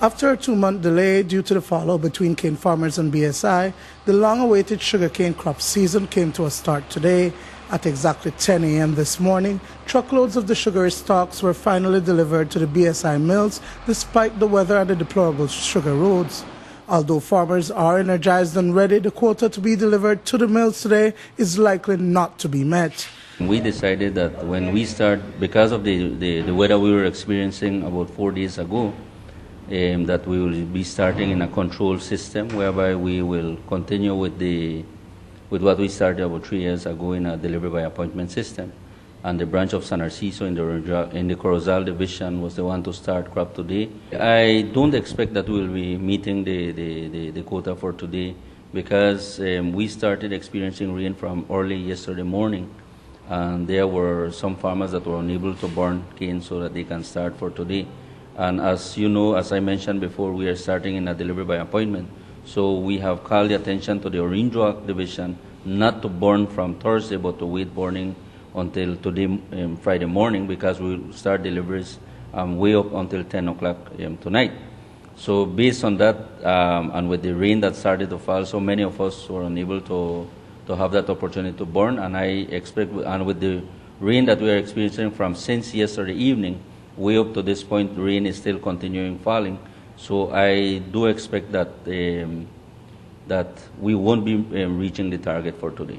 After a 2-month delay due to the fallout between cane farmers and BSI, the long-awaited sugarcane crop season came to a start today. At exactly 10 a.m. this morning, truckloads of the sugary stalks were finally delivered to the BSI mills despite the weather and the deplorable sugar roads. Although farmers are energized and ready, the quota to be delivered to the mills today is likely not to be met. We decided that when we start, because of the weather we were experiencing about 4 days ago, that we will be starting in a control system whereby we will continue with what we started about 3 years ago in a delivery by appointment system. And the branch of San Narciso in the Corozal division was the one to start crop today. I don't expect that we'll be meeting the quota for today because we started experiencing rain from early yesterday morning. And there were some farmers that were unable to burn cane so that they can start for today. And as you know, as I mentioned before, we are starting in a delivery by appointment. So we have called the attention to the Orinjoa division not to burn from Thursday, but to wait burning until today, Friday morning, because we will start deliveries way up until 10 o'clock tonight. So based on that, and with the rain that started to fall, so many of us were unable to have that opportunity to burn. And I expect, and with the rain that we are experiencing from since yesterday evening, way up to this point, the rain is still continuing falling. So I do expect that that we won't be reaching the target for today.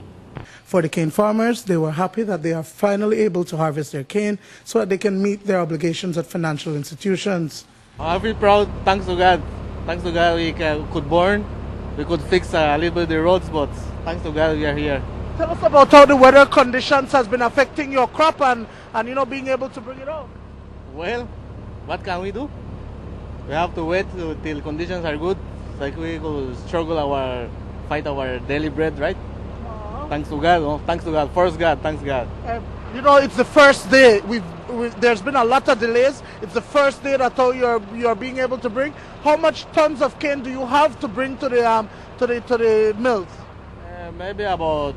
For the cane farmers, they were happy that they are finally able to harvest their cane so that they can meet their obligations at financial institutions. I feel proud, thanks to God. Thanks to God we could burn, we could fix a little bit the roads, but thanks to God we are here. Tell us about how the weather conditions has been affecting your crop and being able to bring it out. Well, what can we do? We have to wait till conditions are good, like we could fight our daily bread, right? Thanks to God, oh, thanks to God, first God, thanks God. It's the first day. There's been a lot of delays. It's the first day that you're being able to bring. How much tons of cane do you have to bring to the mills? Maybe about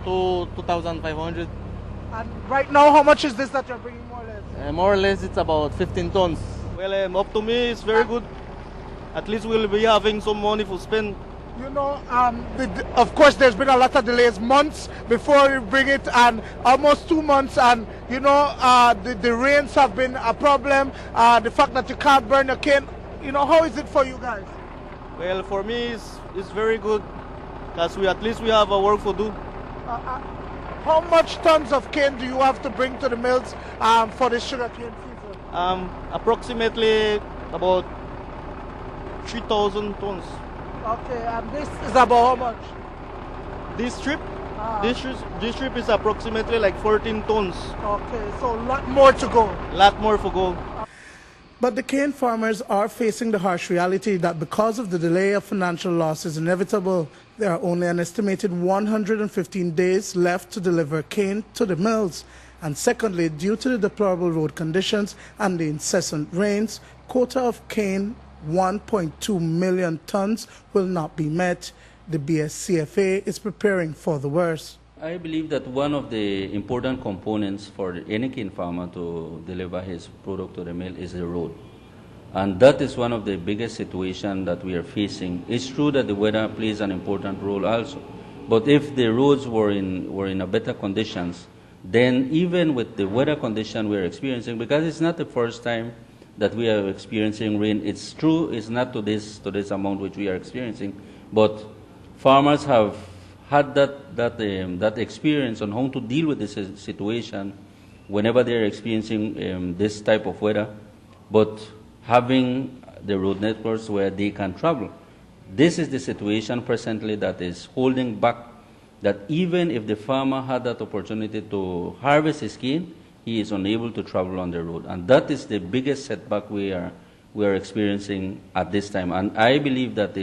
2,500. And right now, how much is this that you're bringing more or less? More or less, it's about 15 tons. Well, up to me, it's very good. At least we'll be having some money to spend. Of course, there's been a lot of delays, months before you bring it, and almost 2 months, and the rains have been a problem. The fact that you can't burn your cane, how is it for you guys? Well, for me, it's very good, because at least we have a work to do. How much tons of cane do you have to bring to the mills for the sugar cane season? Approximately about 3,000 tons. Okay, and this is about how much? This trip? This trip is approximately like 14 tons. Okay, so a lot more to go. Lot more to go. But the cane farmers are facing the harsh reality that because of the delay, of financial loss is inevitable. There are only an estimated 115 days left to deliver cane to the mills. And secondly, due to the deplorable road conditions and the incessant rains, quota of cane 1.2 million tons will not be met. The BSCFA is preparing for the worst. I believe that one of the important components for any cane farmer to deliver his product to the mill is the road. And that is one of the biggest situations that we are facing. It's true that the weather plays an important role also. But if the roads were in a better conditions, then even with the weather condition we're experiencing, because it's not the first time that we are experiencing rain, it's true, it's not to this amount which we are experiencing, but farmers have had that experience on how to deal with this situation whenever they're experiencing this type of weather, but having the road networks where they can travel. This is the situation presently that is holding back, that even if the farmer had that opportunity to harvest his cane, he is unable to travel on the road. And that is the biggest setback we are experiencing at this time. And I believe that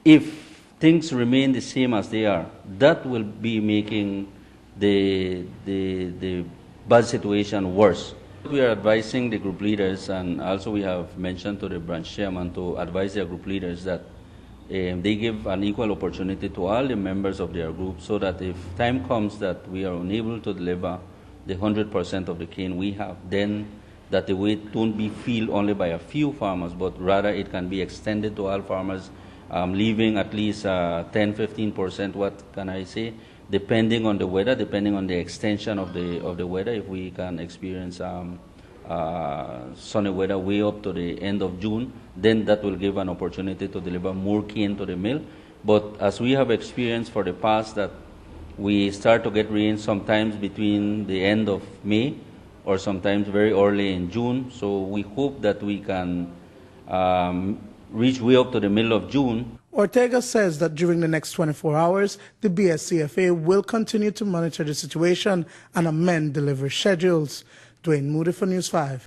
if things remain the same as they are, that will be making the bad situation worse. We are advising the group leaders, and also we have mentioned to the branch chairman to advise their group leaders that they give an equal opportunity to all the members of their group, so that if time comes that we are unable to deliver the 100% of the cane we have, then that the weight don't be filled only by a few farmers, but rather it can be extended to all farmers, leaving at least 10-15%, what can I say, depending on the weather, depending on the extension of the weather. If we can experience sunny weather way up to the end of June, then that will give an opportunity to deliver more cane to the mill. But as we have experienced for the past, that we start to get rain sometimes between the end of May or sometimes very early in June. So we hope that we can reach way up to the middle of June. Ortega says that during the next 24 hours, the BSCFA will continue to monitor the situation and amend delivery schedules. Dwayne Moody for News 5.